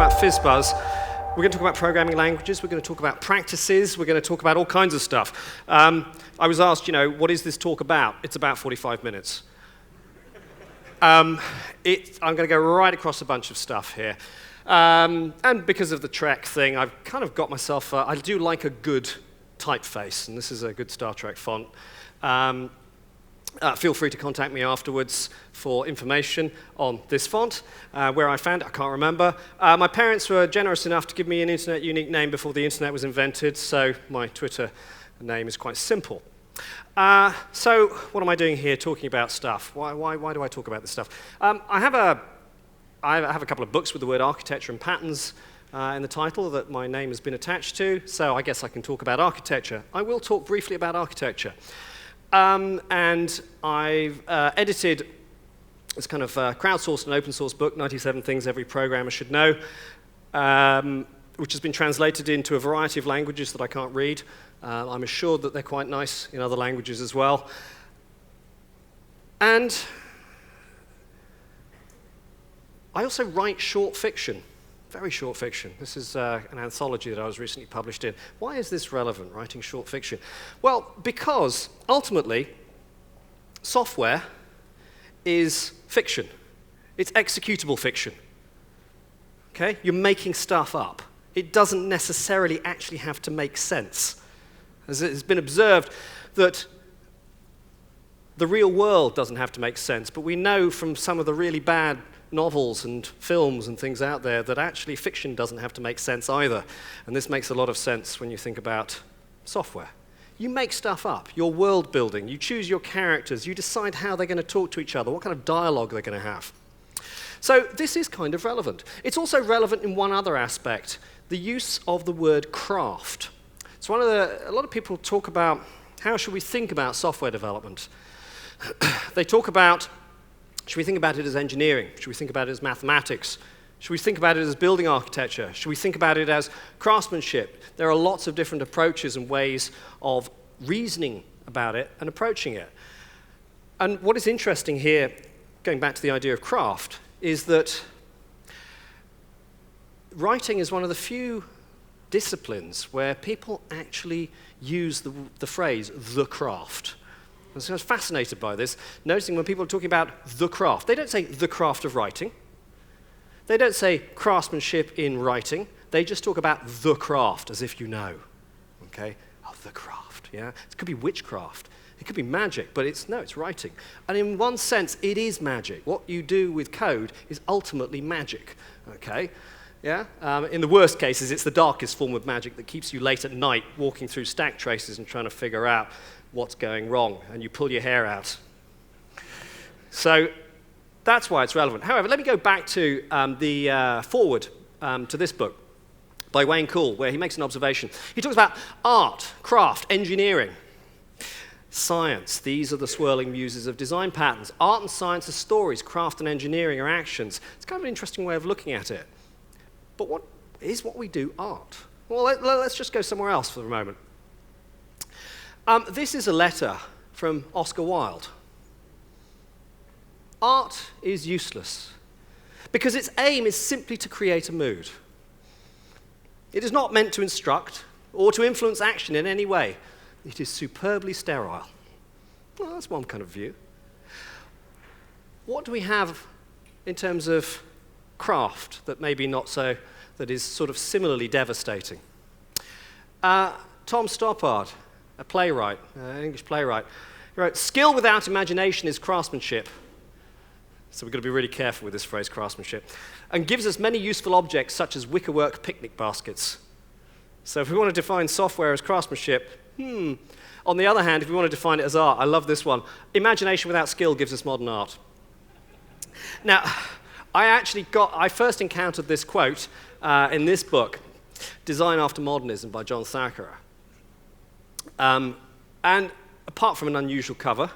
about FizzBuzz. We're going to talk about programming languages, we're going to talk about practices, we're going to talk about all kinds of stuff. I was asked, what is this talk about? It's about 45 minutes. I'm going to go right across a bunch of stuff here. And because of the Trek thing, I've kind of got myself, I do like a good typeface, and this is a good Star Trek font. Feel free to contact me afterwards for information on this font. Where I found it, I can't remember. My parents were generous enough to give me an internet unique name before the internet was invented, so my Twitter name is quite simple. So what am I doing here talking about stuff? Why do I talk about this stuff? I have a couple of books with the word architecture and patterns in the title that my name has been attached to, so I guess I can talk about architecture. I will talk briefly about architecture. And I've edited this kind of crowdsourced and open source book, 97 Things Every Programmer Should Know, which has been translated into a variety of languages that I can't read. I'm assured that they're quite nice in other languages as well. And I also write short fiction, very short fiction. This is an anthology that I was recently published in. Why is this relevant, writing short fiction? Well, because ultimately, software is fiction. It's executable fiction. Okay? You're making stuff up. It doesn't necessarily actually have to make sense. As it has been observed that the real world doesn't have to make sense, but we know from some of the really bad novels and films and things out there that actually fiction doesn't have to make sense either. And this makes a lot of sense when you think about software. You make stuff up, your world building, you choose your characters, you decide how they're going to talk to each other, what kind of dialogue they're going to have. So this is kind of relevant. It's also relevant in one other aspect, the use of the word craft. So a lot of people talk about how should we think about software development. They talk about, should we think about it as engineering? Should we think about it as mathematics? Should we think about it as building architecture? Should we think about it as craftsmanship? There are lots of different approaches and ways of reasoning about it and approaching it. And what is interesting here, going back to the idea of craft, is that writing is one of the few disciplines where people actually use the phrase the craft. I was fascinated by this, noticing when people are talking about the craft, they don't say the craft of writing. They don't say craftsmanship in writing. They just talk about the craft as if you know. Okay? Oh, the craft, yeah? It could be witchcraft. It could be magic, but it's writing. And in one sense, it is magic. What you do with code is ultimately magic. Okay? Yeah? In the worst cases, it's the darkest form of magic that keeps you late at night walking through stack traces and trying to figure out what's going wrong, and you pull your hair out. So that's why it's relevant. However, let me go back to the foreword to this book by Wayne Cool, where he makes an observation. He talks about art, craft, engineering, science. These are the swirling muses of design patterns. Art and science are stories, craft and engineering are actions. It's kind of an interesting way of looking at it. But what is what we do art? Well, let's just go somewhere else for a moment. This is a letter from Oscar Wilde. Art is useless because its aim is simply to create a mood. It is not meant to instruct or to influence action in any way. It is superbly sterile. Well, that's one kind of view. What do we have in terms of craft that maybe not so, that is sort of similarly devastating? Tom Stoppard, a playwright, an English playwright, he wrote, "Skill without imagination is craftsmanship." So we've got to be really careful with this phrase, craftsmanship. "And gives us many useful objects such as wickerwork picnic baskets." So if we want to define software as craftsmanship, On the other hand, if we want to define it as art, I love this one. "Imagination without skill gives us modern art." Now, I first encountered this quote in this book, Design After Modernism by John Thackara. And apart from an unusual cover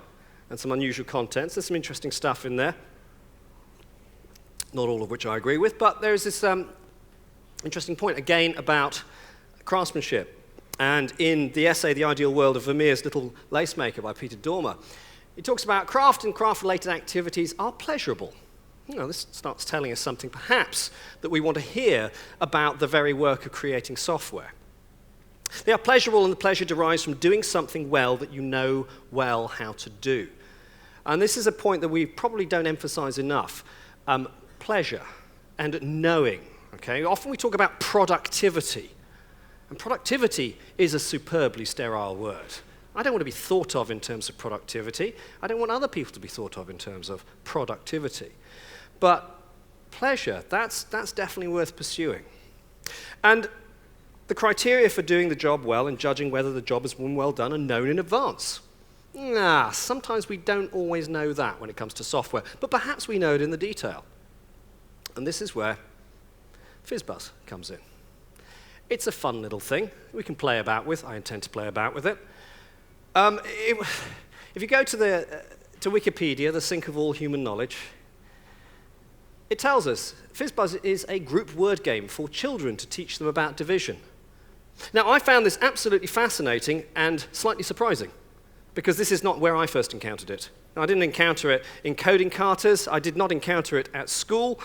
and some unusual contents, there's some interesting stuff in there. Not all of which I agree with, but there's this interesting point again about craftsmanship. And in the essay, The Ideal World of Vermeer's Little Lace Maker by Peter Dormer, he talks about craft and craft-related activities are pleasurable. This starts telling us something, perhaps, that we want to hear about the very work of creating software. They are pleasurable, and the pleasure derives from doing something well that you know well how to do. And this is a point that we probably don't emphasize enough. Pleasure and knowing. Okay? Often we talk about productivity. And productivity is a superbly sterile word. I don't want to be thought of in terms of productivity. I don't want other people to be thought of in terms of productivity. But pleasure, that's definitely worth pursuing. And the criteria for doing the job well and judging whether the job has been well done are known in advance. Sometimes we don't always know that when it comes to software, but perhaps we know it in the detail. And this is where FizzBuzz comes in. It's a fun little thing we can play about with. I intend to play about with it. If you go to Wikipedia, the sink of all human knowledge, it tells us FizzBuzz is a group word game for children to teach them about division. Now, I found this absolutely fascinating and slightly surprising, because this is not where I first encountered it. Now, I didn't encounter it in coding katas. I did not encounter it at school.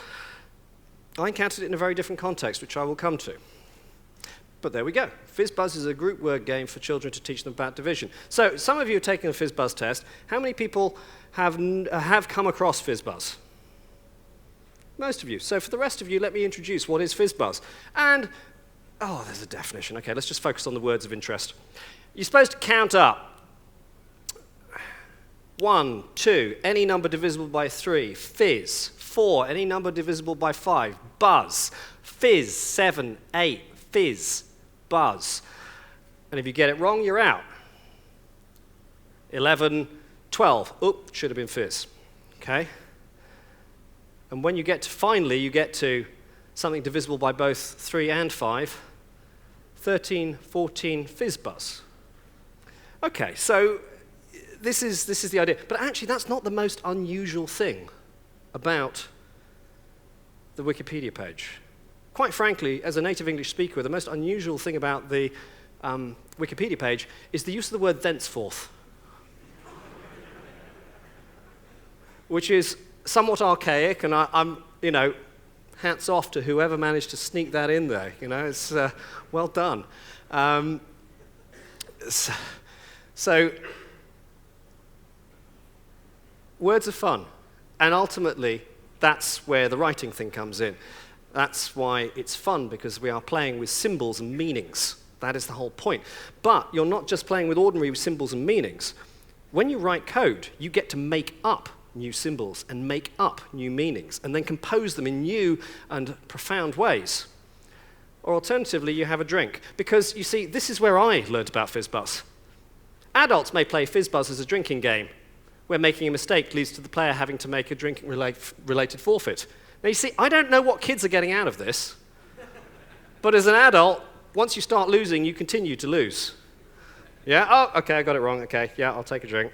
I encountered it in a very different context, which I will come to. But there we go. FizzBuzz is a group word game for children to teach them about division. So some of you have taken a FizzBuzz test. How many people have come across FizzBuzz? Most of you. So for the rest of you, let me introduce what is FizzBuzz. And, there's a definition. OK, let's just focus on the words of interest. You're supposed to count up. 1, 2, any number divisible by 3. Fizz. 4, any number divisible by 5. Buzz. Fizz. 7, 8. Fizz. Buzz. And if you get it wrong, you're out. 11, 12. Oop, should have been fizz. OK? And when you get to, finally, you get to something divisible by both 3 and 5, 13, 14, physbus. OK, so this is the idea. But actually, that's not the most unusual thing about the Wikipedia page. Quite frankly, as a native English speaker, the most unusual thing about the Wikipedia page is the use of the word thenceforth, which is somewhat archaic, and I'm, hats off to whoever managed to sneak that in there. It's well done. So, words are fun, and ultimately, that's where the writing thing comes in. That's why it's fun, because we are playing with symbols and meanings. That is the whole point. But you're not just playing with ordinary symbols and meanings. When you write code, you get to make up new symbols and make up new meanings, and then compose them in new and profound ways. Or alternatively, you have a drink. Because, you see, this is where I learned about FizzBuzz. Adults may play FizzBuzz as a drinking game, where making a mistake leads to the player having to make a drinking-related forfeit. Now, you see, I don't know what kids are getting out of this, but as an adult, once you start losing, you continue to lose. Yeah? Oh, OK, I got it wrong. OK, yeah, I'll take a drink.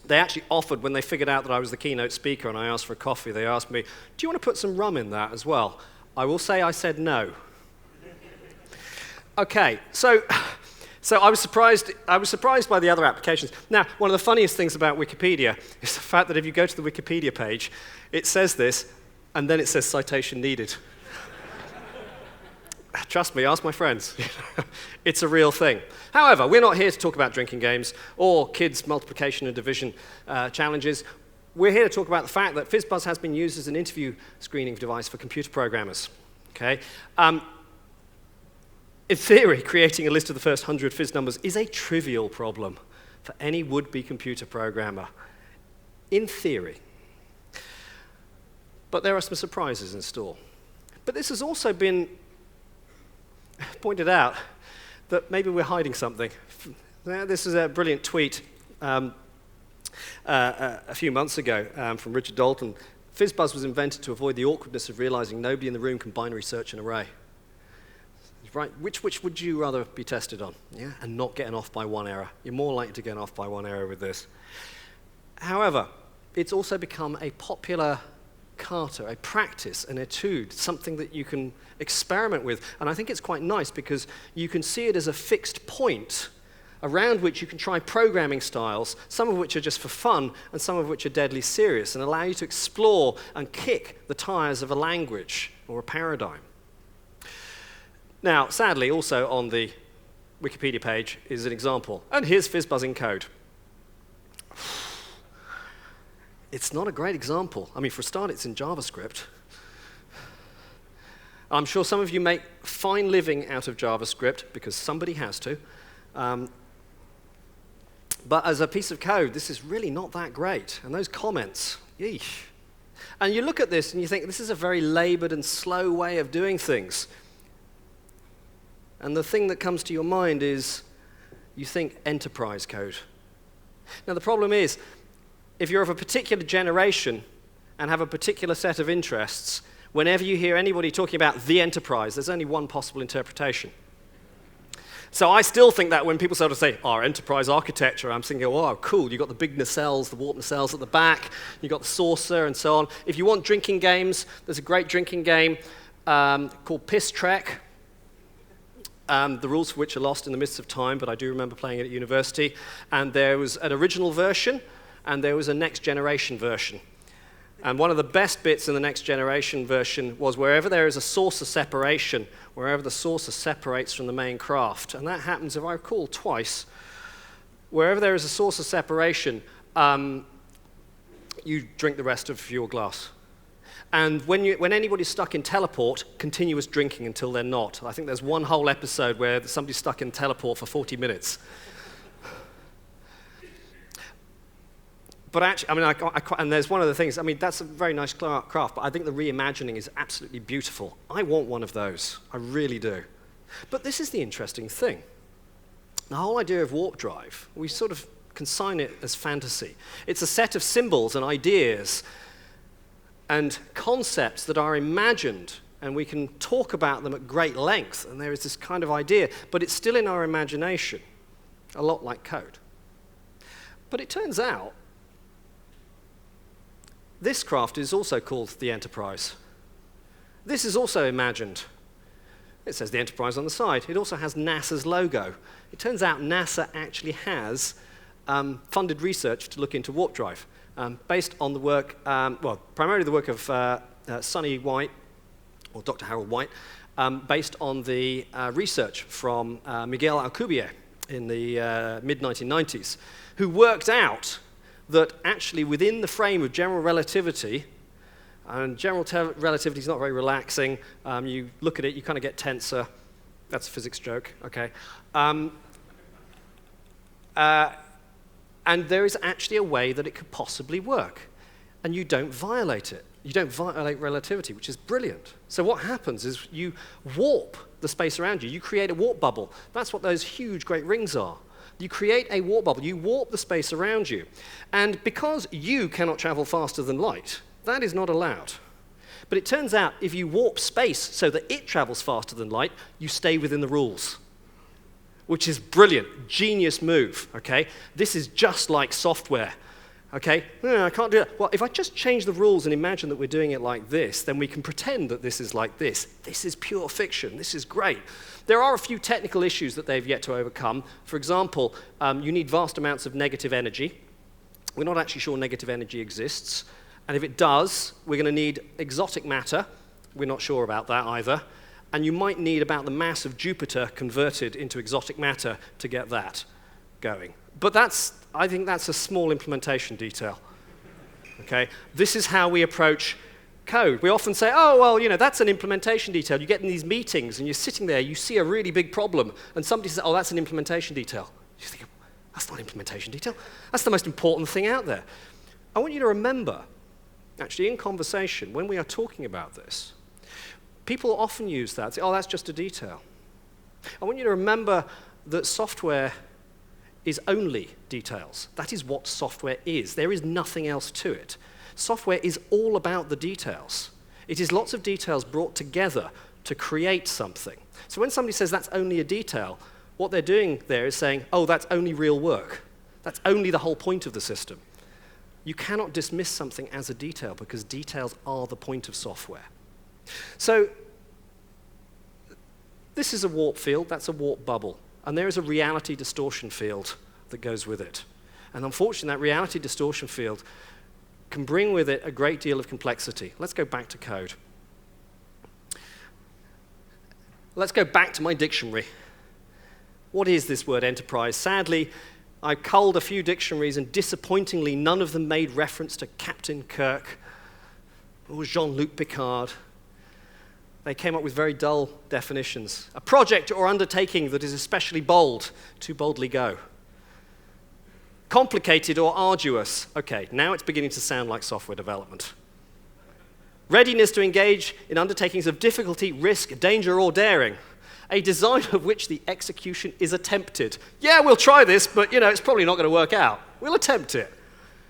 They actually offered, when they figured out that I was the keynote speaker and I asked for a coffee, they asked me, do you want to put some rum in that as well? I will say I said no. OK, so I was surprised by the other applications. Now, one of the funniest things about Wikipedia is the fact that if you go to the Wikipedia page, it says this, and then it says citation needed. Trust me, ask my friends. It's a real thing. However, we're not here to talk about drinking games or kids' multiplication and division challenges. We're here to talk about the fact that FizzBuzz has been used as an interview screening device for computer programmers. Okay? In theory, creating a list of the first 100 fizz numbers is a trivial problem for any would-be computer programmer. In theory. But there are some surprises in store. But this has also been pointed out that maybe we're hiding something. This is a brilliant tweet a few months ago from Richard Dalton. FizzBuzz was invented to avoid the awkwardness of realizing nobody in the room can binary search an array. Right? Which would you rather be tested on? Yeah? And not getting off by one error. You're more likely to get off by one error with this. However, it's also become a popular kata, a practice, an etude, something that you can experiment with. And I think it's quite nice because you can see it as a fixed point around which you can try programming styles, some of which are just for fun and some of which are deadly serious, and allow you to explore and kick the tires of a language or a paradigm. Now, sadly, also on the Wikipedia page is an example. And here's FizzBuzz Code. It's not a great example. I mean, for a start, it's in JavaScript. I'm sure some of you make fine living out of JavaScript because somebody has to. But as a piece of code, this is really not that great. And those comments, yeesh. And you look at this and you think, this is a very labored and slow way of doing things. And the thing that comes to your mind is, you think enterprise code. Now the problem is, if you're of a particular generation and have a particular set of interests, whenever you hear anybody talking about the enterprise, there's only one possible interpretation. So I still think that when people sort of say, our enterprise architecture, I'm thinking, oh, cool, you've got the big nacelles, the warp nacelles at the back, you've got the saucer and so on. If you want drinking games, there's a great drinking game called Piss Trek. The rules for which are lost in the mists of time, but I do remember playing it at university. And there was an original version, and there was a next generation version. And one of the best bits in the next generation version was wherever there is a saucer separation, wherever the saucer separates from the main craft, and that happens, if I recall, twice, wherever there is a saucer separation, you drink the rest of your glass. And when anybody's stuck in teleport, continuous drinking until they're not. I think there's one whole episode where somebody's stuck in teleport for 40 minutes. But actually, I mean, and there's one of the things, I mean, that's a very nice craft, but I think the reimagining is absolutely beautiful. I want one of those. I really do. But this is the interesting thing. The whole idea of warp drive, we sort of consign it as fantasy. It's a set of symbols and ideas and concepts that are imagined, and we can talk about them at great length, and there is this kind of idea, but it's still in our imagination, a lot like code. But it turns out this craft is also called the Enterprise. This is also imagined. It says the Enterprise on the side. It also has NASA's logo. It turns out NASA actually has funded research to look into warp drive, based on the work, well, primarily the work of Sonny White, or Dr. Harold White, based on the research from Miguel Alcubierre in the mid-1990s, who worked out that actually within the frame of general relativity, and general relativity is not very relaxing, you look at it, you kind of get tenser. That's a physics joke, okay. And there is actually a way that it could possibly work, and you don't violate it. You don't violate relativity, which is brilliant. So what happens is you warp the space around you. You create a warp bubble. That's what those huge, great rings are. You create a warp bubble. You warp the space around you. And because you cannot travel faster than light, that is not allowed. But it turns out if you warp space so that it travels faster than light, you stay within the rules, which is brilliant. Genius move, okay? This is just like software, okay? No, I can't do that. Well, if I just change the rules and imagine that we're doing it like this, then we can pretend that this is like this. This is pure fiction. This is great. There are a few technical issues that they've yet to overcome. For example, you need vast amounts of negative energy. We're not actually sure negative energy exists. And if it does, we're going to need exotic matter. We're not sure about that either. And you might need about the mass of Jupiter converted into exotic matter to get that going. But I think that's a small implementation detail. Okay? This is how we approach code. We often say, oh, well, you know, that's an implementation detail. You get in these meetings and you're sitting there, you see a really big problem, and somebody says, oh, that's an implementation detail. You think, that's not implementation detail. That's the most important thing out there. I want you to remember, actually, in conversation, when we are talking about this, people often use that, say, oh, that's just a detail. I want you to remember that software is only details. That is what software is. There is nothing else to it. Software is all about the details. It is lots of details brought together to create something. So when somebody says that's only a detail, what they're doing there is saying, oh, that's only real work. That's only the whole point of the system. You cannot dismiss something as a detail because details are the point of software. So this is a warp field. That's a warp bubble. and there is a reality distortion field that goes with it. And unfortunately, that reality distortion field can bring with it a great deal of complexity. Let's go back to code. Let's go back to my dictionary. What is this word enterprise? Sadly, I culled a few dictionaries, and disappointingly, none of them made reference to Captain Kirk or Jean-Luc Picard. They came up with very dull definitions. A project or undertaking that is especially bold, too boldly go. Complicated or arduous. Okay, now it's beginning to sound like software development. Readiness to engage in undertakings of difficulty, risk, danger, or daring. A design of which the execution is attempted. Yeah, we'll try this, but it's probably not going to work out. We'll attempt it.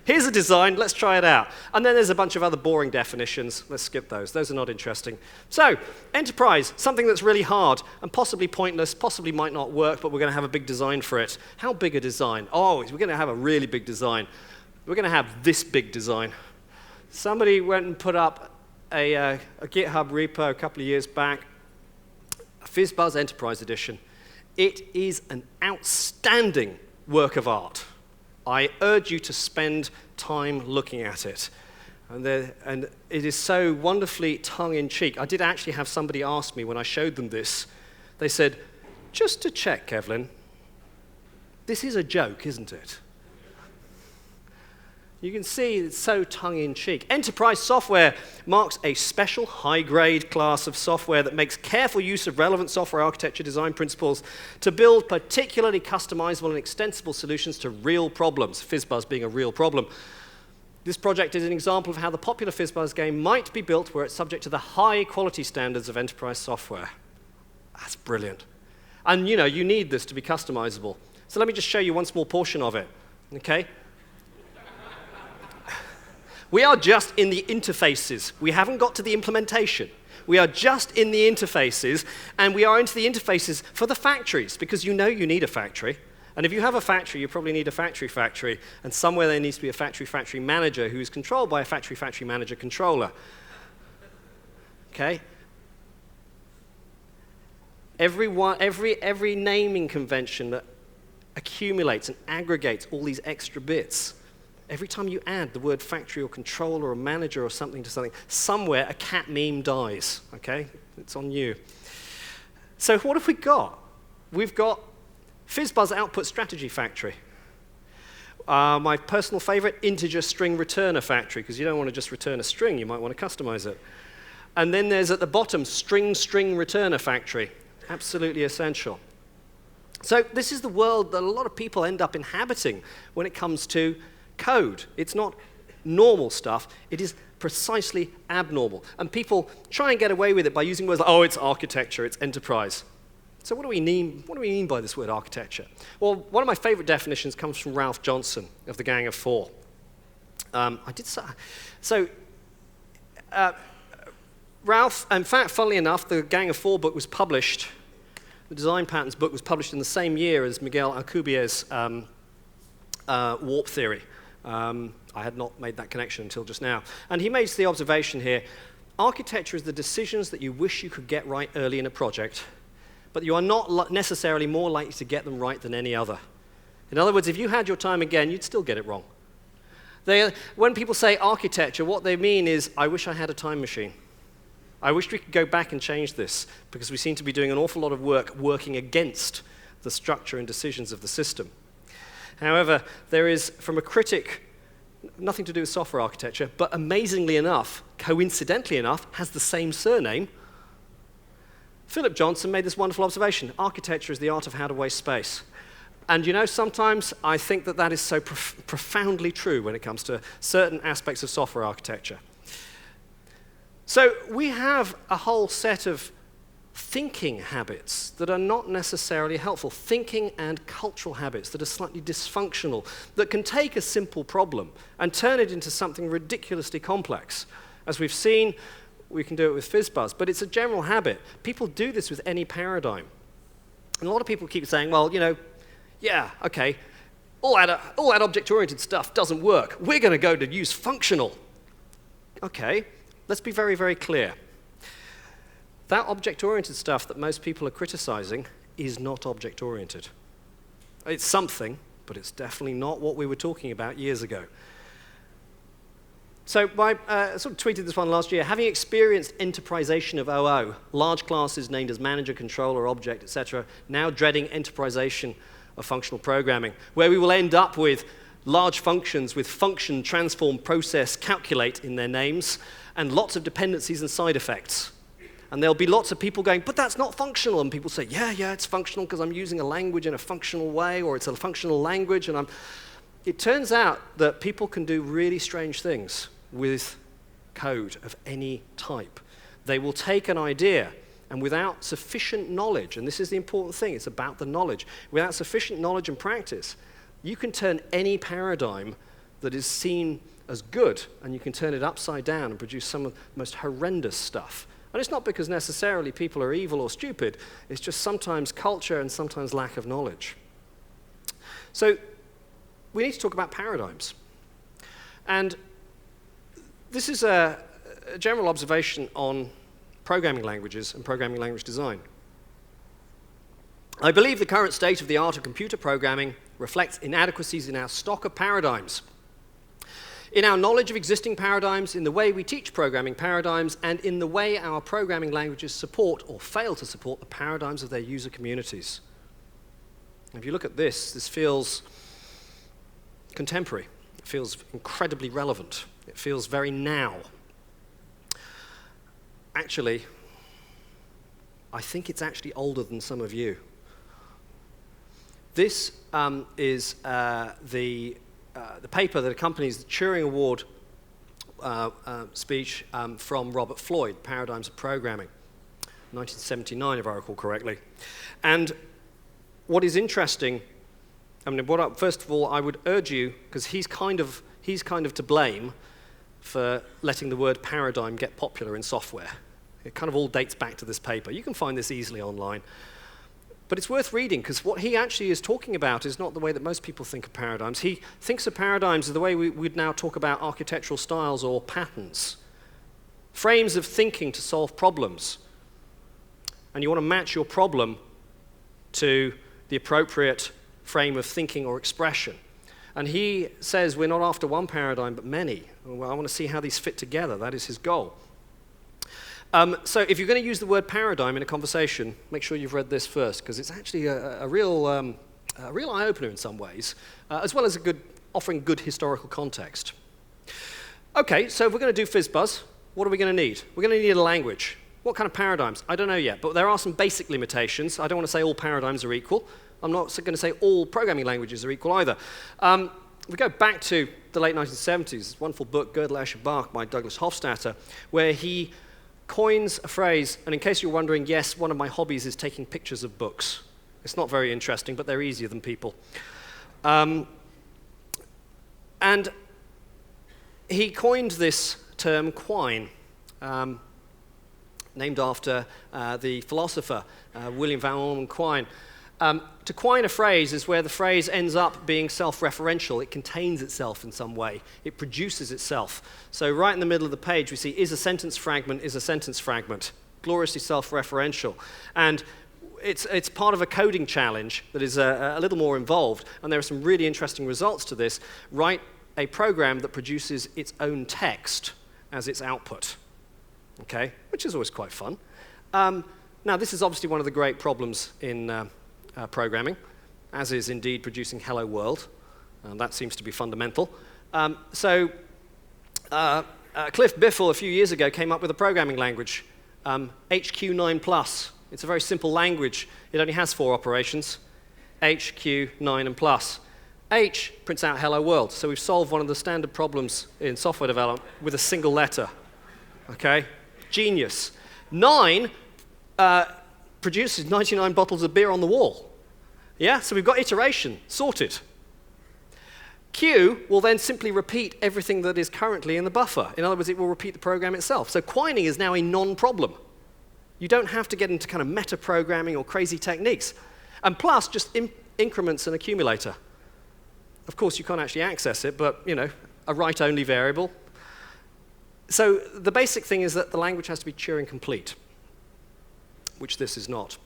Here's a design, let's try it out. And then there's a bunch of other boring definitions. Let's skip those. Those are not interesting. So, enterprise, something that's really hard and possibly pointless, possibly might not work, but we're going to have a big design for it. How big a design? Oh, we're going to have a really big design. We're going to have this big design. Somebody went and put up a GitHub repo a couple of years back, FizzBuzz Enterprise Edition. It is an outstanding work of art. I urge you to spend time looking at it. And it is so wonderfully tongue-in-cheek. I did actually have somebody ask me when I showed them this, they said, just to check, Kevlin, this is a joke, isn't it? You can see it's so tongue-in-cheek. Enterprise software marks a special high-grade class of software that makes careful use of relevant software architecture design principles to build particularly customizable and extensible solutions to real problems, FizzBuzz being a real problem. This project is an example of how the popular FizzBuzz game might be built where it's subject to the high-quality standards of enterprise software. That's brilliant. And you need this to be customizable. So let me just show you one small portion of it, okay? We are just in the interfaces. We haven't got to the implementation. We are just in the interfaces, and we are into the interfaces for the factories, because you need a factory. And if you have a factory, you probably need a factory, and somewhere there needs to be a factory manager who is controlled by a factory manager controller. Okay? Every naming convention that accumulates and aggregates all these extra bits, every time you add the word factory or controller or manager or something to something, somewhere a cat meme dies, okay? It's on you. So what have we got? We've got FizzBuzz Output Strategy Factory. My personal favorite, integer string returner factory, because you don't want to just return a string, you might want to customize it. And then there's at the bottom, string returner factory. Absolutely essential. So this is the world that a lot of people end up inhabiting when it comes to code. It's not normal stuff, it is precisely abnormal. And people try and get away with it by using words like, oh, it's architecture, it's enterprise. So what do we mean by this word architecture? Well, one of my favorite definitions comes from Ralph Johnson of the Gang of Four. Ralph, in fact, funnily enough, the Gang of Four book was published, the Design Patterns book was published in the same year as Miguel Alcubierre's warp theory. I had not made that connection until just now. And he makes the observation here, architecture is the decisions that you wish you could get right early in a project, but you are not necessarily more likely to get them right than any other. In other words, if you had your time again, you'd still get it wrong. When people say architecture, what they mean is, I wish I had a time machine. I wish we could go back and change this, because we seem to be doing an awful lot of work working against the structure and decisions of the system. However, there is, from a critic, nothing to do with software architecture, but amazingly enough, coincidentally enough, has the same surname. Philip Johnson made this wonderful observation. Architecture is the art of how to waste space. And sometimes I think that is so profoundly true when it comes to certain aspects of software architecture. So we have a whole set of thinking habits that are not necessarily helpful, thinking and cultural habits that are slightly dysfunctional, that can take a simple problem and turn it into something ridiculously complex. As we've seen, we can do it with FizzBuzz, but it's a general habit. People do this with any paradigm. And a lot of people keep saying, well, yeah, okay, all that object-oriented stuff doesn't work. We're going to go to use functional. Okay, let's be very, very clear. That object-oriented stuff that most people are criticizing is not object-oriented. It's something, but it's definitely not what we were talking about years ago. So I sort of tweeted this one last year. Having experienced enterprisation of OO, large classes named as manager, controller, object, etc., now dreading enterprisation of functional programming, where we will end up with large functions with function, transform, process, calculate in their names, and lots of dependencies and side effects. And there'll be lots of people going, but that's not functional. And people say, yeah, it's functional because I'm using a language in a functional way, or it's a functional language. And It turns out that people can do really strange things with code of any type. They will take an idea, and without sufficient knowledge, and this is the important thing, it's about the knowledge, without sufficient knowledge and practice, you can turn any paradigm that is seen as good, and you can turn it upside down and produce some of the most horrendous stuff. And it's not because necessarily people are evil or stupid, it's just sometimes culture and sometimes lack of knowledge. So we need to talk about paradigms. And this is a general observation on programming languages and programming language design. I believe the current state of the art of computer programming reflects inadequacies in our stock of paradigms, in our knowledge of existing paradigms, in the way we teach programming paradigms, and in the way our programming languages support or fail to support the paradigms of their user communities. If you look at this, this feels contemporary. It feels incredibly relevant. It feels very now. Actually, I think it's actually older than some of you. This is the paper that accompanies the Turing Award speech from Robert Floyd, Paradigms of Programming, 1979, if I recall correctly. And what is interesting, first of all, I would urge you, because he's kind of to blame for letting the word paradigm get popular in software. It kind of all dates back to this paper. You can find this easily online. But it's worth reading, because what he actually is talking about is not the way that most people think of paradigms. He thinks of paradigms as the way we'd now talk about architectural styles or patterns. Frames of thinking to solve problems. And you want to match your problem to the appropriate frame of thinking or expression. And he says we're not after one paradigm, but many. Well, I want to see how these fit together. That is his goal. So if you're going to use the word paradigm in a conversation, make sure you've read this first, because it's actually a real eye-opener in some ways, as well as offering good historical context. Okay, so if we're going to do FizzBuzz, what are we going to need? We're going to need a language. What kind of paradigms? I don't know yet, but there are some basic limitations. I don't want to say all paradigms are equal. I'm not going to say all programming languages are equal either. We go back to the late 1970s, this wonderful book, Gödel, Escher, Bach, by Douglas Hofstadter, where he coins a phrase, and in case you're wondering, yes, one of my hobbies is taking pictures of books. It's not very interesting, but they're easier than people. And he coined this term quine, named after the philosopher William Van Orman Quine. To quine a phrase is where the phrase ends up being self-referential. It contains itself in some way. It produces itself. So right in the middle of the page, we see is a sentence fragment, gloriously self-referential. And it's part of a coding challenge that is a little more involved. And there are some really interesting results to this. Write a program that produces its own text as its output, okay? Which is always quite fun. Now, this is obviously one of the great problems in programming, as is indeed producing Hello World. That seems to be fundamental. Cliff Biffle a few years ago came up with a programming language, HQ9+. It's a very simple language. It only has 4 operations, HQ9 and plus. H prints out Hello World. So we've solved one of the standard problems in software development with a single letter. Okay? Genius. 9 produces 99 bottles of beer on the wall. Yeah, so we've got iteration, sorted. Q will then simply repeat everything that is currently in the buffer. In other words, it will repeat the program itself. So quining is now a non-problem. You don't have to get into kind of metaprogramming or crazy techniques. And plus, just increments an accumulator. Of course, you can't actually access it, but, you know, a write-only variable. So the basic thing is that the language has to be Turing complete, which this is not.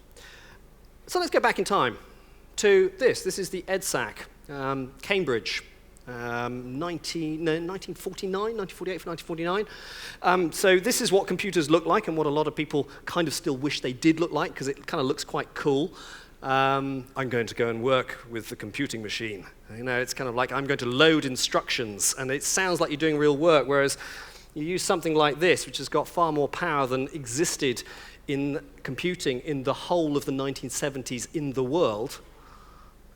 So let's go back in time to this. This is the EDSAC, Cambridge, 1948 for 1949. So this is what computers look like and what a lot of people kind of still wish they did look like because it kind of looks quite cool. I'm going to go and work with the computing machine. You know, it's kind of like I'm going to load instructions, and it sounds like you're doing real work, whereas you use something like this, which has got far more power than existed in computing in the whole of the 1970s in the world,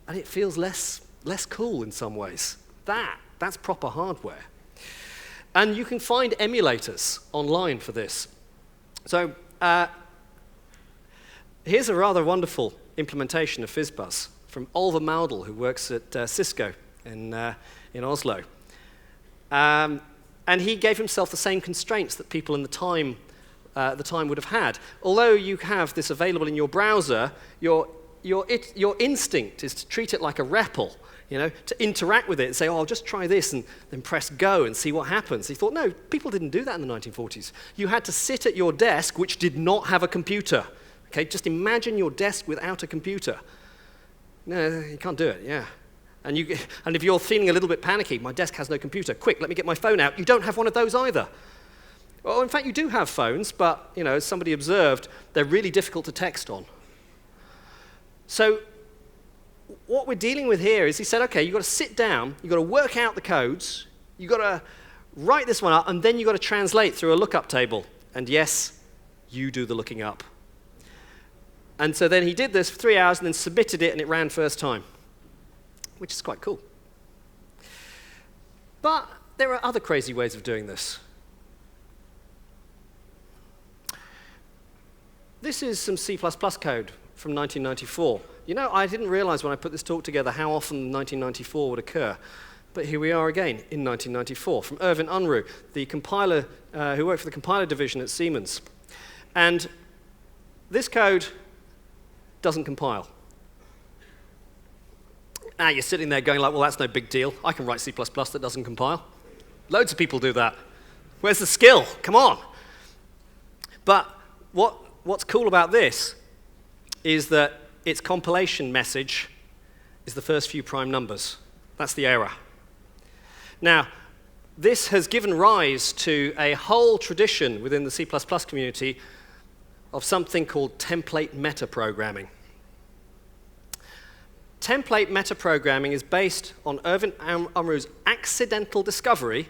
and it feels less cool in some ways. That's proper hardware. And you can find emulators online for this. So here's a rather wonderful implementation of FizzBuzz from Oliver Maudel, who works at Cisco in Oslo. And he gave himself the same constraints that people in the time would have had. Although you have this available in your browser, your instinct is to treat it like a REPL, you know, to interact with it and say, oh, I'll just try this and then press go and see what happens. He thought, no, people didn't do that in the 1940s. You had to sit at your desk, which did not have a computer. Okay, just imagine your desk without a computer. No, you can't do it, yeah. And if you're feeling a little bit panicky, my desk has no computer. Quick, let me get my phone out. You don't have one of those either. Well, in fact, you do have phones, but, you know, as somebody observed, they're really difficult to text on. So what we're dealing with here is he said, okay, you've got to sit down, you've got to work out the codes, you've got to write this one up, and then you've got to translate through a lookup table. And yes, you do the looking up. And so then he did this for 3 hours and then submitted it, and it ran first time, which is quite cool. But there are other crazy ways of doing this. This is some C++ code from 1994. You know, I didn't realize when I put this talk together how often 1994 would occur. But here we are again in 1994 from Erwin Unruh, the compiler who worked for the compiler division at Siemens. And this code doesn't compile. Now you're sitting there going like, well, that's no big deal. I can write C++ that doesn't compile. Loads of people do that. Where's the skill? Come on. But what's cool about this is that its compilation message is the first few prime numbers. That's the error. Now, this has given rise to a whole tradition within the C++ community of something called template metaprogramming. Template metaprogramming is based on Erwin Unruh's accidental discovery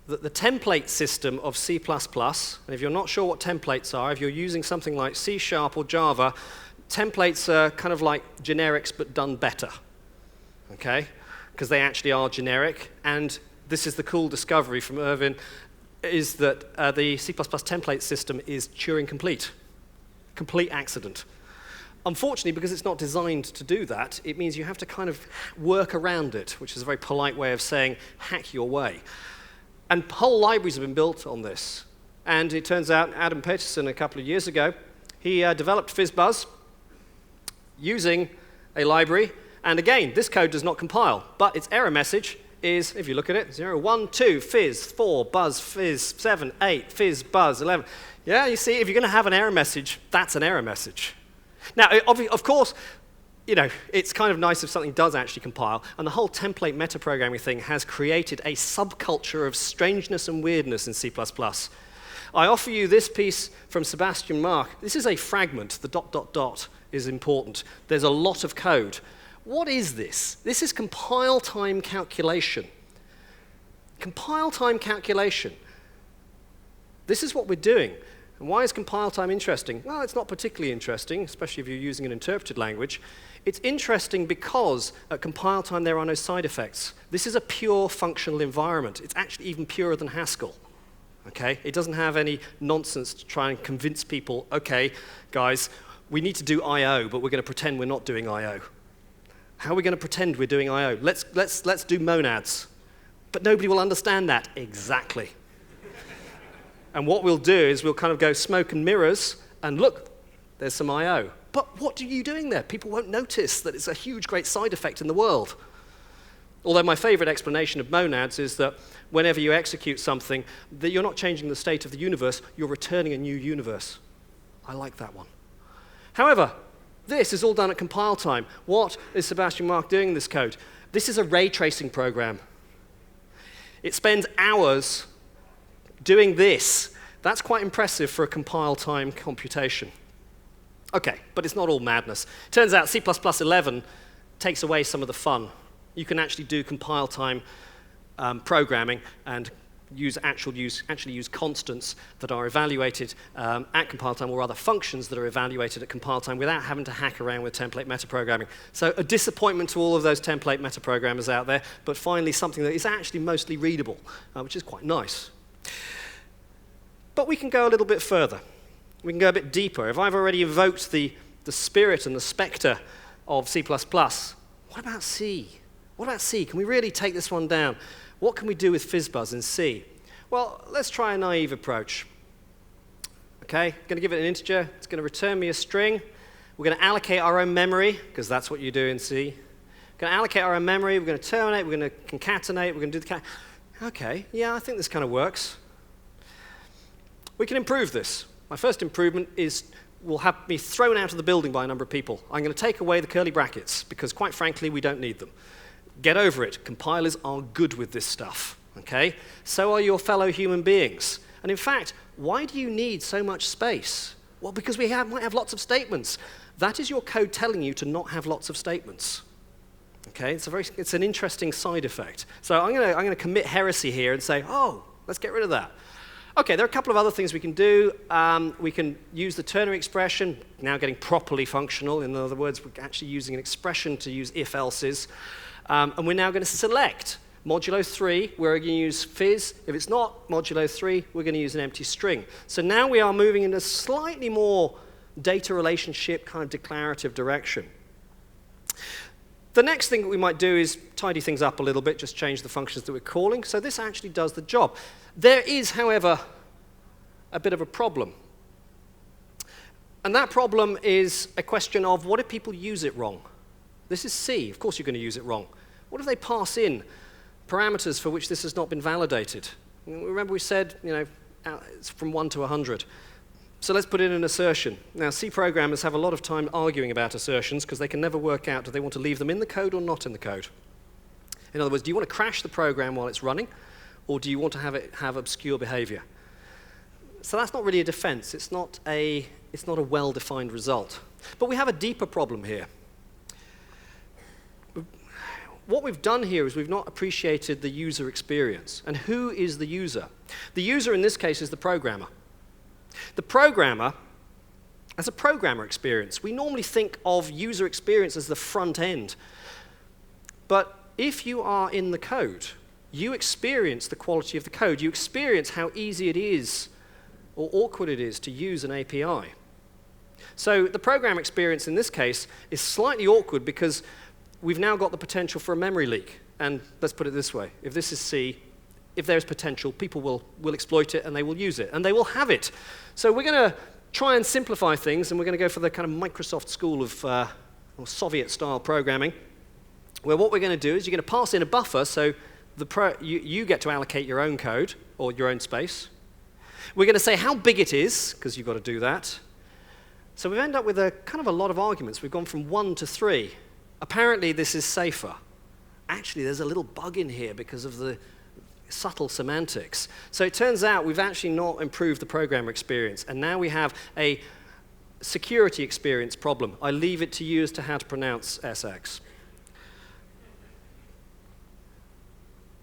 that the template system of C++, and if you're not sure what templates are, if you're using something like C# or Java, templates are kind of like generics but done better, okay? Because they actually are generic, and this is the cool discovery from Erwin, is that the C++ template system is Turing complete. Complete accident. Unfortunately, because it's not designed to do that, it means you have to kind of work around it, which is a very polite way of saying hack your way. And whole libraries have been built on this. And it turns out Adam Peterson, a couple of years ago, he developed FizzBuzz using a library. And again, this code does not compile, but its error message is, if you look at it, 0, 1, 2, fizz, 4, buzz, fizz, 7, 8, fizz, buzz, 11. Yeah, you see, if you're going to have an error message, that's an error message. Now, of course, you know, it's kind of nice if something does actually compile, and the whole template metaprogramming thing has created a subculture of strangeness and weirdness in C++. I offer you this piece from Sebastian Mark. This is a fragment. The ... is important. There's a lot of code. What is this? This is compile time calculation. Compile time calculation. This is what we're doing. And why is compile time interesting? Well, it's not particularly interesting, especially if you're using an interpreted language. It's interesting because at compile time there are no side effects. This is a pure functional environment. It's actually even purer than Haskell. Okay? It doesn't have any nonsense to try and convince people, okay, guys, we need to do I/O, but we're going to pretend we're not doing I/O. How are we going to pretend we're doing I/O? Let's do monads. But nobody will understand that exactly. And what we'll do is we'll kind of go smoke and mirrors, and look, there's some I/O. But what are you doing there? People won't notice that it's a huge, great side effect in the world. Although my favorite explanation of monads is that whenever you execute something, that you're not changing the state of the universe, you're returning a new universe. I like that one. However, This is all done at compile time. What is Sebastian Mark doing in this code? This is a ray tracing program. It spends hours doing this. That's quite impressive for a compile time computation. Okay, but it's not all madness. Turns out C++11 takes away some of the fun. You can actually do compile time programming and actually use constants that are evaluated at compile time, or rather functions that are evaluated at compile time without having to hack around with template metaprogramming. So a disappointment to all of those template metaprogrammers out there, but finally something that is actually mostly readable, which is quite nice. But we can go a little bit further. We can go a bit deeper. If I've already evoked the spirit and the spectre of C++, what about C? What about C? Can we really take this one down? What can we do with FizzBuzz in C? Well, let's try a naive approach. Okay, going to give it an integer. It's going to return me a string. We're going to allocate our own memory, because that's what you do in C. We're going to allocate our own memory. We're going to terminate. We're going to concatenate. We're going to do the Okay, yeah, I think this kind of works. We can improve this. My first improvement is will have me thrown out of the building by a number of people. I'm going to take away the curly brackets, because quite frankly, we don't need them. Get over it. Compilers are good with this stuff, okay? So are your fellow human beings. And in fact, why do you need so much space? Well, because we might have lots of statements. That is your code telling you to not have lots of statements. Okay, it's an interesting side effect. So I'm going to commit heresy here and say, oh, let's get rid of that. Okay, there are a couple of other things we can do. We can use the ternary expression, now getting properly functional. In other words, we're actually using an expression to use if-elses. And we're now going to select modulo 3. We're going to use fizz. If it's not modulo 3, we're going to use an empty string. So now we are moving in a slightly more data relationship kind of declarative direction. The next thing that we might do is tidy things up a little bit, just change the functions that we're calling. So this actually does the job. There is, however, a bit of a problem. And that problem is a question of what if people use it wrong? This is C. Of course you're going to use it wrong. What if they pass in parameters for which this has not been validated? Remember we said, it's from 1 to 100. So let's put in an assertion. Now, C programmers have a lot of time arguing about assertions because they can never work out, do they want to leave them in the code or not in the code? In other words, do you want to crash the program while it's running, or do you want to have it have obscure behavior? So that's not really a defense. It's not a well-defined result. But we have a deeper problem here. What we've done here is we've not appreciated the user experience. And who is the user? The user in this case is the programmer. The programmer, as a programmer experience, we normally think of user experience as the front end. But if you are in the code, you experience the quality of the code. You experience how easy it is or awkward it is to use an API. So the program experience in this case is slightly awkward because we've now got the potential for a memory leak. And let's put it this way. If this is C, if there's potential, people will exploit it and they will use it. And they will have it. So we're going to try and simplify things, and we're going to go for the kind of Microsoft school of or Soviet-style programming, where what we're going to do is you're going to pass in a buffer, so you get to allocate your own code or your own space. We're going to say how big it is, because you've got to do that. So we've ended up with a kind of a lot of arguments. We've gone from 1 to 3. Apparently, this is safer. Actually, there's a little bug in here because of the subtle semantics. So it turns out we've actually not improved the programmer experience, and now we have a security experience problem. I leave it to you as to how to pronounce SX.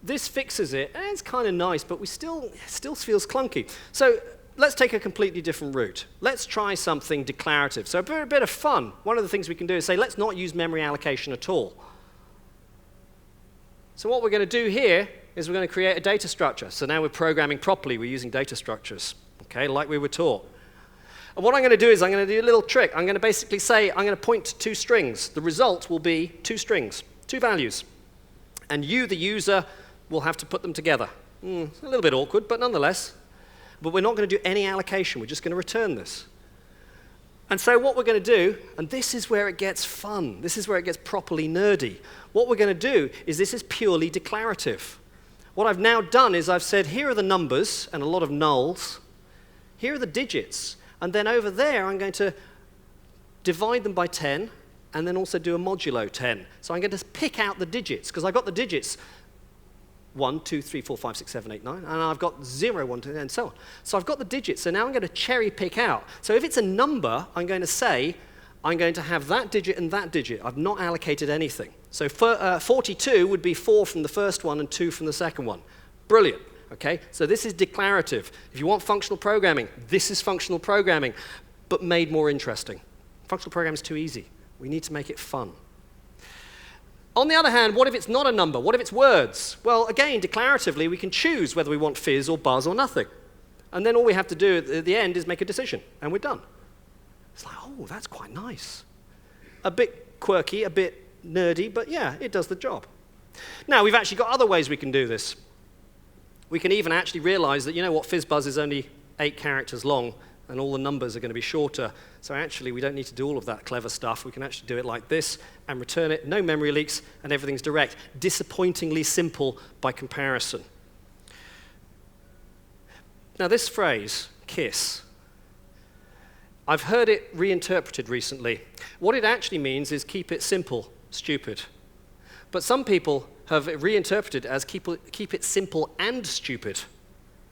This fixes it, and it's kind of nice, but it still feels clunky. So let's take a completely different route. Let's try something declarative. So a bit of fun. One of the things we can do is say, let's not use memory allocation at all. So what we're going to do here is we're going to create a data structure. So now we're programming properly. We're using data structures, okay, like we were taught. And what I'm going to do is I'm going to do a little trick. I'm going to basically say I'm going to point to 2 strings. The result will be 2 strings, 2 values. And you, the user, will have to put them together. It's a little bit awkward, but nonetheless. But we're not going to do any allocation. We're just going to return this. And so what we're going to do, and this is where it gets fun. This is where it gets properly nerdy. What we're going to do is this is purely declarative. What I've now done is I've said, here are the numbers and a lot of nulls. Here are the digits. And then over there, I'm going to divide them by 10, and then also do a modulo 10. So I'm going to pick out the digits, because I've got the digits 1, 2, 3, 4, 5, 6, 7, 8, 9, and I've got 0, 1, 2, and so on. So I've got the digits, so now I'm going to cherry pick out. So if it's a number, I'm going to say, I'm going to have that digit and that digit. I've not allocated anything. So 42 would be 4 from the first one and 2 from the second one. Brilliant. Okay? So this is declarative. If you want functional programming, this is functional programming, but made more interesting. Functional programming is too easy. We need to make it fun. On the other hand, what if it's not a number? What if it's words? Well, again, declaratively, we can choose whether we want fizz or buzz or nothing. And then all we have to do at the end is make a decision, and we're done. It's like, oh, that's quite nice. A bit quirky, a bit nerdy, but yeah, it does the job. Now, we've actually got other ways we can do this. We can even actually realize that, you know what, FizzBuzz is only 8 characters long, and all the numbers are going to be shorter. So actually, we don't need to do all of that clever stuff. We can actually do it like this and return it, no memory leaks, and everything's direct. Disappointingly simple by comparison. Now, this phrase, kiss, I've heard it reinterpreted recently. What it actually means is keep it simple, stupid. But some people have reinterpreted it as keep it simple and stupid,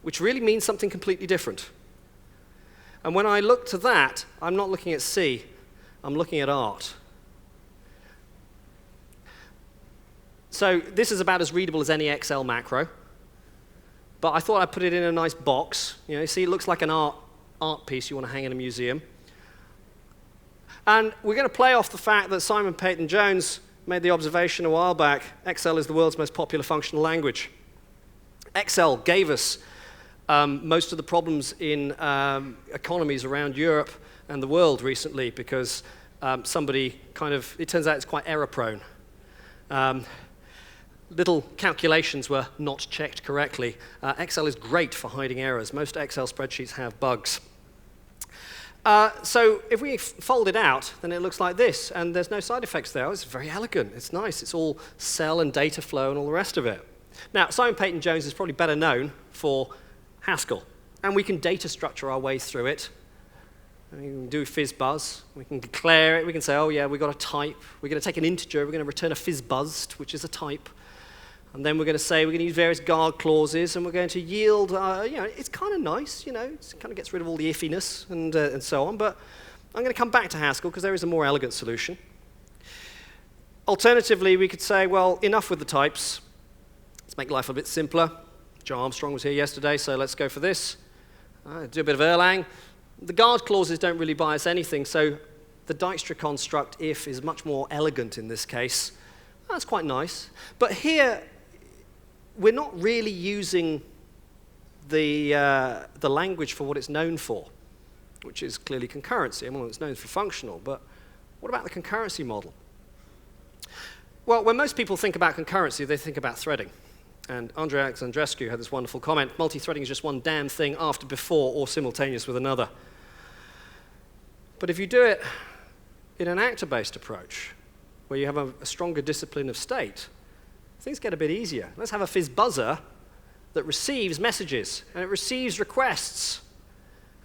which really means something completely different. And when I look to that, I'm not looking at C, I'm looking at art. So this is about as readable as any Excel macro. But I thought I'd put it in a nice box. You know, see, it looks like an art piece you want to hang in a museum. And we're going to play off the fact that Simon Peyton-Jones made the observation a while back, Excel is the world's most popular functional language. Excel gave us most of the problems in economies around Europe and the world recently because somebody it turns out it's quite error-prone. Little calculations were not checked correctly. Excel is great for hiding errors. Most Excel spreadsheets have bugs. So if we fold it out, then it looks like this, and there's no side effects there. It's very elegant. It's nice. It's all cell and data flow and all the rest of it. Now, Simon Peyton-Jones is probably better known for Haskell, and we can data structure our way through it. We can do FizzBuzz. We can declare it. We can say, oh, yeah, we've got a type. We're going to take an integer. We're going to return a FizzBuzzed, which is a type. And then we're going to say we're going to use various guard clauses, and we're going to yield, it's kind of nice, it kind of gets rid of all the iffiness and so on. But I'm going to come back to Haskell because there is a more elegant solution. Alternatively, we could say, well, enough with the types. Let's make life a bit simpler. Joe Armstrong was here yesterday, so let's go for this. Do a bit of Erlang. The guard clauses don't really buy us anything, so the Dijkstra construct if is much more elegant in this case. That's quite nice. But here, we're not really using the language for what it's known for, which is clearly concurrency. I mean, it's known for functional, but what about the concurrency model? Well, when most people think about concurrency, they think about threading. And Andrei Alexandrescu had this wonderful comment, multi-threading is just one damn thing after, before, or simultaneous with another. But if you do it in an actor-based approach, where you have a stronger discipline of state, things get a bit easier. Let's have a FizzBuzzer that receives messages, and it receives requests.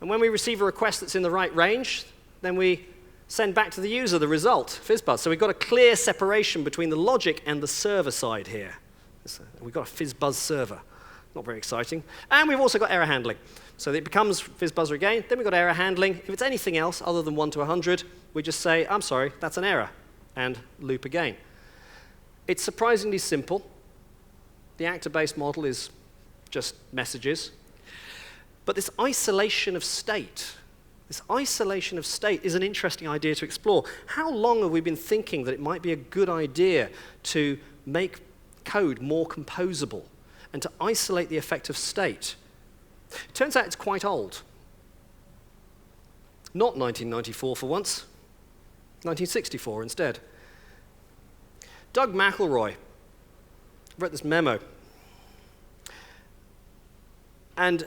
And when we receive a request that's in the right range, then we send back to the user the result, FizzBuzz. So we've got a clear separation between the logic and the server side here. We've got a FizzBuzz server. Not very exciting. And we've also got error handling. So it becomes FizzBuzzer again. Then we've got error handling. If it's anything else other than 1 to 100, we just say, I'm sorry, that's an error, and loop again. It's surprisingly simple. The actor-based model is just messages. But this isolation of state is an interesting idea to explore. How long have we been thinking that it might be a good idea to make code more composable and to isolate the effect of state? It turns out it's quite old. Not 1994 for once. 1964 instead. Doug McElroy wrote this memo and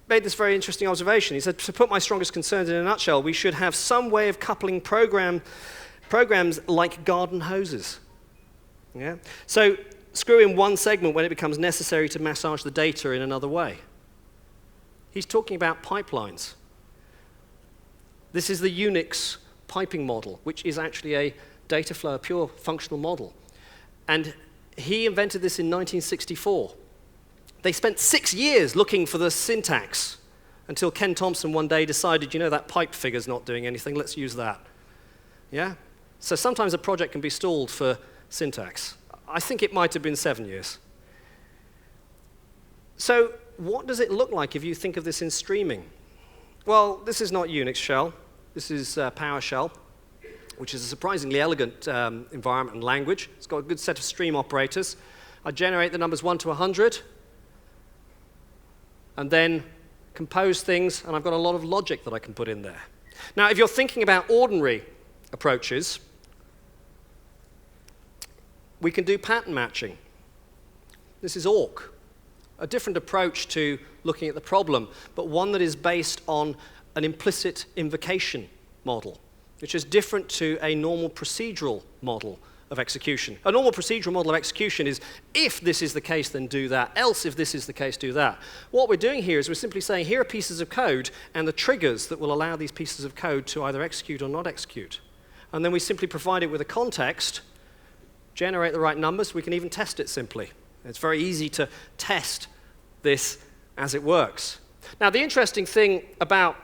made this very interesting observation. He said, to put my strongest concerns in a nutshell, we should have some way of coupling programs like garden hoses. Yeah? So screw in one segment when it becomes necessary to massage the data in another way. He's talking about pipelines. This is the Unix piping model, which is actually a data flow, a pure functional model. And he invented this in 1964. They spent 6 years looking for the syntax until Ken Thompson one day decided, you know, that pipe figure's not doing anything, let's use that. Yeah? So sometimes a project can be stalled for syntax. I think it might have been 7 years. So what does it look like if you think of this in streaming? Well, this is not Unix shell. This is PowerShell, which is a surprisingly elegant environment and language. It's got a good set of stream operators. I generate the numbers 1 to 100, and then compose things, and I've got a lot of logic that I can put in there. Now, if you're thinking about ordinary approaches, we can do pattern matching. This is awk, a different approach to looking at the problem, but one that is based on an implicit invocation model, which is different to a normal procedural model of execution. A normal procedural model of execution is, if this is the case, then do that, else if this is the case, do that. What we're doing here is we're simply saying, here are pieces of code and the triggers that will allow these pieces of code to either execute or not execute. And then we simply provide it with a context, generate the right numbers. We can even test it simply. It's very easy to test this as it works. Now, the interesting thing about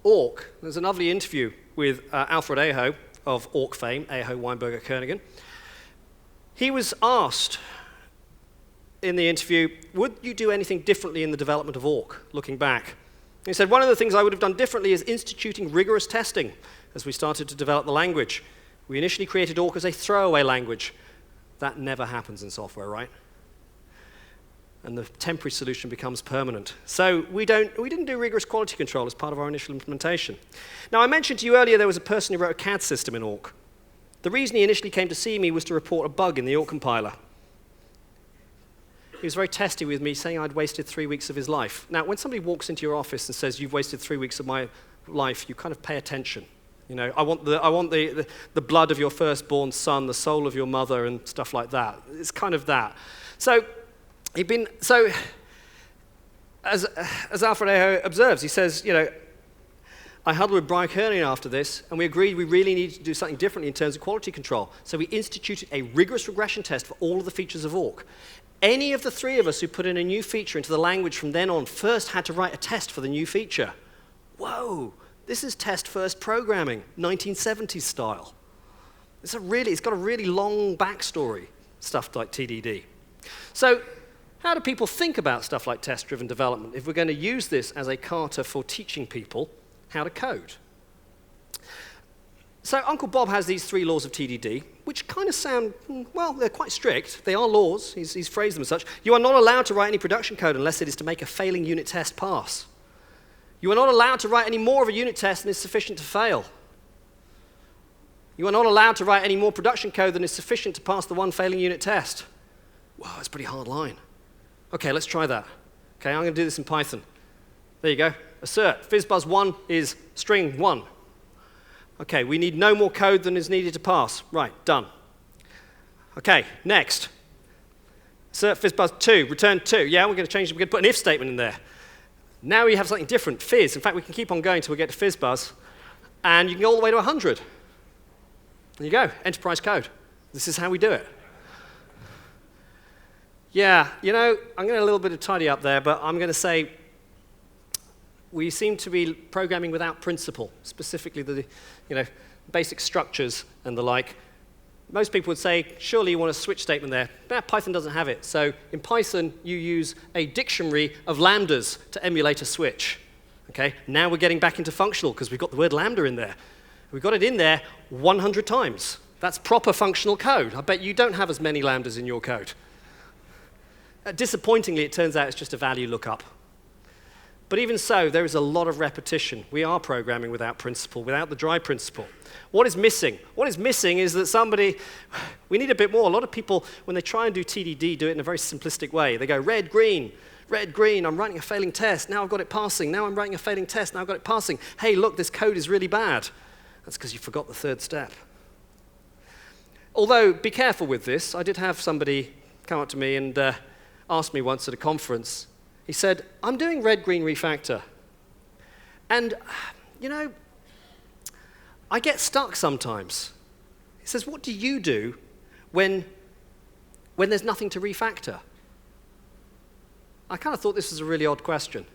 awk, there's a lovely interview with Alfred Aho of awk fame, Aho, Weinberger, Kernighan. He was asked in the interview, would you do anything differently in the development of awk, looking back? He said, one of the things I would have done differently is instituting rigorous testing as we started to develop the language. We initially created awk as a throwaway language. That never happens in software, right? And the temporary solution becomes permanent. So we didn't do rigorous quality control as part of our initial implementation. Now, I mentioned to you earlier there was a person who wrote a CAD system in awk. The reason he initially came to see me was to report a bug in the awk compiler. He was very testy with me, saying I'd wasted 3 weeks of his life. Now, when somebody walks into your office and says, you've wasted 3 weeks of my life, you kind of pay attention. You know, I want the blood of your firstborn son, the soul of your mother, and stuff like that. It's kind of that. So, as Alfred Aho observes, he says, you know, I huddled with Brian Henney after this, and we agreed we really needed to do something differently in terms of quality control. So we instituted a rigorous regression test for all of the features of awk. Any of the three of us who put in a new feature into the language from then on first had to write a test for the new feature. Whoa, this is test-first programming, 1970s style. It's got a really long backstory, stuff like TDD. So, how do people think about stuff like test-driven development if we're going to use this as a kata for teaching people how to code? So Uncle Bob has these 3 laws of TDD, which kind of sound, well, they're quite strict. They are laws. He's phrased them as such. You are not allowed to write any production code unless it is to make a failing unit test pass. You are not allowed to write any more of a unit test than is sufficient to fail. You are not allowed to write any more production code than is sufficient to pass the one failing unit test. Wow, that's a pretty hard line. Okay, let's try that. Okay, I'm going to do this in Python. There you go. Assert. FizzBuzz 1 is string 1. Okay, we need no more code than is needed to pass. Right, done. Okay, next. Assert FizzBuzz 2, return 2. Yeah, we're going to change it. We're going to put an if statement in there. Now we have something different, fizz. In fact, we can keep on going until we get to FizzBuzz, and you can go all the way to 100. There you go, enterprise code. This is how we do it. Yeah, you know, I'm going to a little bit of tidy up there, but I'm going to say we seem to be programming without principle, specifically the basic structures and the like. Most people would say, surely you want a switch statement there. But Python doesn't have it. So in Python, you use a dictionary of lambdas to emulate a switch. Okay? Now we're getting back into functional because we've got the word lambda in there. We've got it in there 100 times. That's proper functional code. I bet you don't have as many lambdas in your code. Disappointingly, it turns out it's just a value lookup. But even so, there is a lot of repetition. We are programming without principle, without the dry principle. What is missing? What is missing is that we need a bit more. A lot of people, when they try and do TDD, do it in a very simplistic way. They go red, green, I'm writing a failing test, now I've got it passing, now I'm writing a failing test, now I've got it passing. Hey, look, this code is really bad. That's because you forgot the third step. Although, be careful with this. I did have somebody come up to me and asked me once at a conference. He said, I'm doing red-green refactor. And, you know, I get stuck sometimes. He says, what do you do when there's nothing to refactor? I kind of thought this was a really odd question.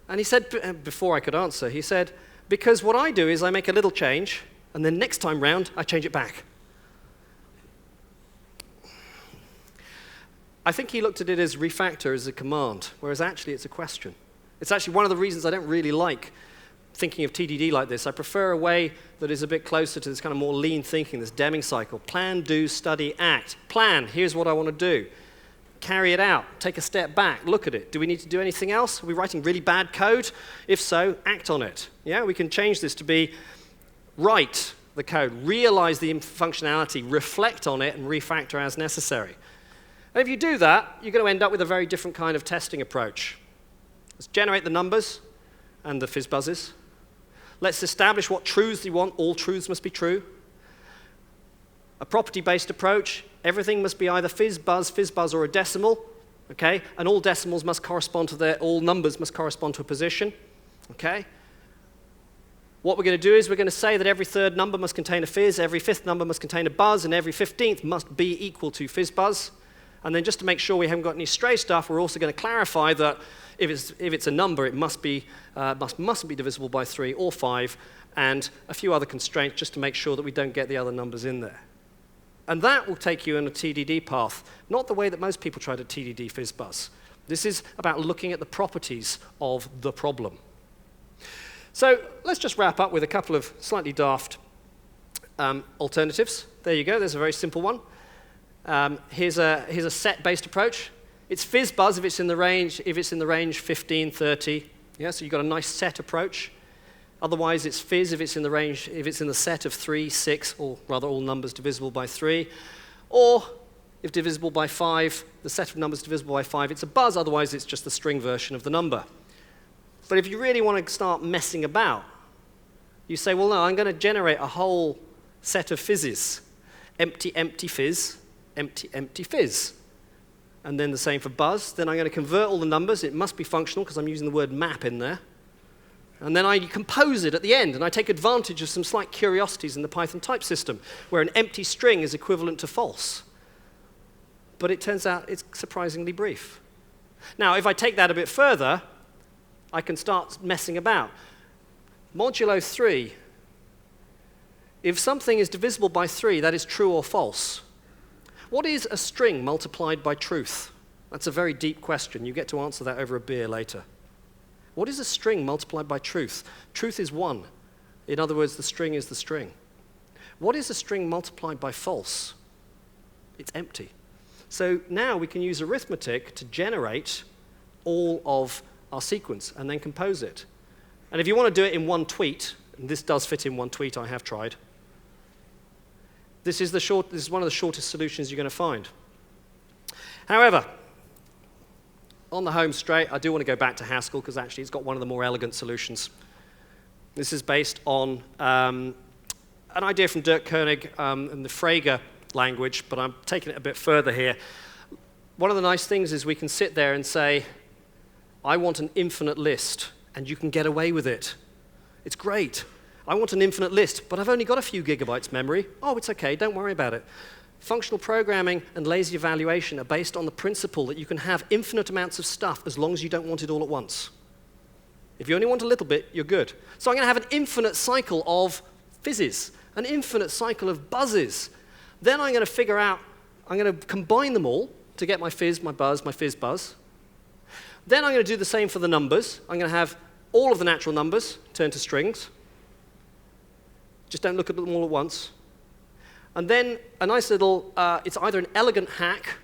And he said, before I could answer, he said, because what I do is I make a little change, and then next time round, I change it back. I think he looked at it as refactor as a command, whereas actually it's a question. It's actually one of the reasons I don't really like thinking of TDD like this. I prefer a way that is a bit closer to this kind of more lean thinking, this Deming cycle. Plan, do, study, act. Plan, here's what I want to do. Carry it out, take a step back, look at it. Do we need to do anything else? Are we writing really bad code? If so, act on it. Yeah, we can change this to be write the code, realize the functionality, reflect on it, and refactor as necessary. And if you do that, you're going to end up with a very different kind of testing approach. Let's generate the numbers and the FizzBuzzes. Let's establish what truths you want. All truths must be true. A property-based approach, everything must be either FizzBuzz, or a decimal, okay? And all decimals must correspond to all numbers must correspond to a position, okay? What we're going to do is we're going to say that every third number must contain a fizz, every fifth number must contain a buzz, and every 15th must be equal to FizzBuzz. And then just to make sure we haven't got any stray stuff, we're also going to clarify that if it's a number, it mustn't be divisible by 3 or 5, and a few other constraints just to make sure that we don't get the other numbers in there. And that will take you in a TDD path, not the way that most people try to TDD FizzBuzz. This is about looking at the properties of the problem. So let's just wrap up with a couple of slightly daft alternatives. There you go, there's a very simple one. Here's a set-based approach. It's FizzBuzz if it's in the range 15, 30. Yeah, so you've got a nice set approach. Otherwise, it's fizz if it's in the set of 3, 6, or rather all numbers divisible by 3. Or if divisible by 5, the set of numbers divisible by 5, it's a buzz. Otherwise, it's just the string version of the number. But if you really want to start messing about, you say, well, no, I'm going to generate a whole set of fizzes. Empty, empty fizz, empty, empty fizz. And then the same for buzz. Then I'm going to convert all the numbers. It must be functional because I'm using the word map in there. And then I compose it at the end, and I take advantage of some slight curiosities in the Python type system, where an empty string is equivalent to false. But it turns out it's surprisingly brief. Now, if I take that a bit further, I can start messing about. Modulo 3, if something is divisible by 3, that is true or false. What is a string multiplied by truth? That's a very deep question. You get to answer that over a beer later. What is a string multiplied by truth? Truth is 1. In other words, the string is the string. What is a string multiplied by false? It's empty. So now we can use arithmetic to generate all of our sequence and then compose it. And if you want to do it in one tweet, and this does fit in one tweet, I have tried, this is one of the shortest solutions you're going to find. However, on the home straight, I do want to go back to Haskell because actually it's got one of the more elegant solutions. This is based on an idea from Dirk Koenig and the Frege language, but I'm taking it a bit further here. One of the nice things is we can sit there and say, I want an infinite list, and you can get away with it. It's great. I want an infinite list, but I've only got a few gigabytes memory. Oh, it's okay, don't worry about it. Functional programming and lazy evaluation are based on the principle that you can have infinite amounts of stuff as long as you don't want it all at once. If you only want a little bit, you're good. So I'm going to have an infinite cycle of fizzes, an infinite cycle of buzzes. Then I'm going to figure out, I'm going to combine them all to get my fizz, my buzz, my fizz buzz. Then I'm going to do the same for the numbers. I'm going to have all of the natural numbers turn to strings. Just don't look at them all at once. And then a nice little, it's either an elegant hack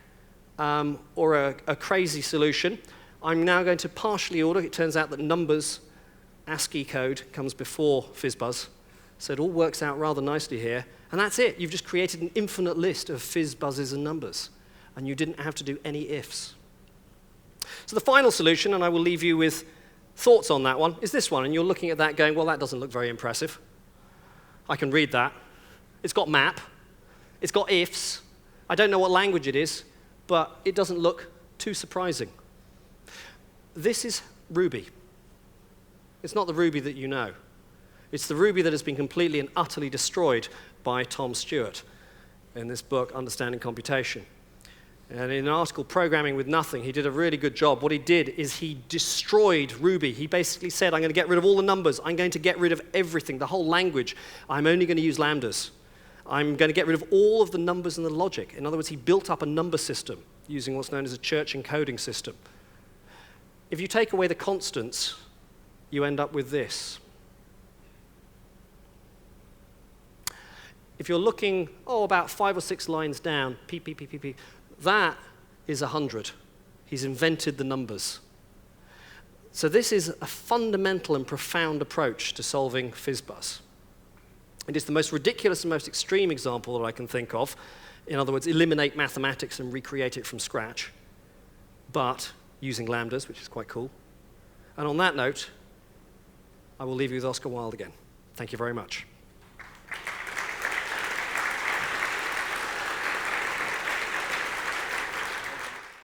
or a crazy solution. I'm now going to partially order. It turns out that numbers, ASCII code, comes before FizzBuzz. So it all works out rather nicely here. And that's it. You've just created an infinite list of FizzBuzzes and numbers. And you didn't have to do any ifs. So the final solution, and I will leave you with thoughts on that one, is this one. And you're looking at that going, well, that doesn't look very impressive. I can read that. It's got map. It's got ifs. I don't know what language it is, but it doesn't look too surprising. This is Ruby. It's not the Ruby that you know. It's the Ruby that has been completely and utterly destroyed by Tom Stewart in this book, Understanding Computation. And in an article, Programming with Nothing, he did a really good job. What he did is he destroyed Ruby. He basically said, I'm going to get rid of all the numbers. I'm going to get rid of everything, the whole language. I'm only going to use lambdas. I'm going to get rid of all of the numbers and the logic. In other words, he built up a number system using what's known as a church encoding system. If you take away the constants, you end up with this. If you're looking, about 5 or 6 lines down, p, that is 100. He's invented the numbers. So this is a fundamental and profound approach to solving FizzBuzz. It is the most ridiculous and most extreme example that I can think of. In other words, eliminate mathematics and recreate it from scratch, but using lambdas, which is quite cool. And on that note, I will leave you with Oscar Wilde again. Thank you very much.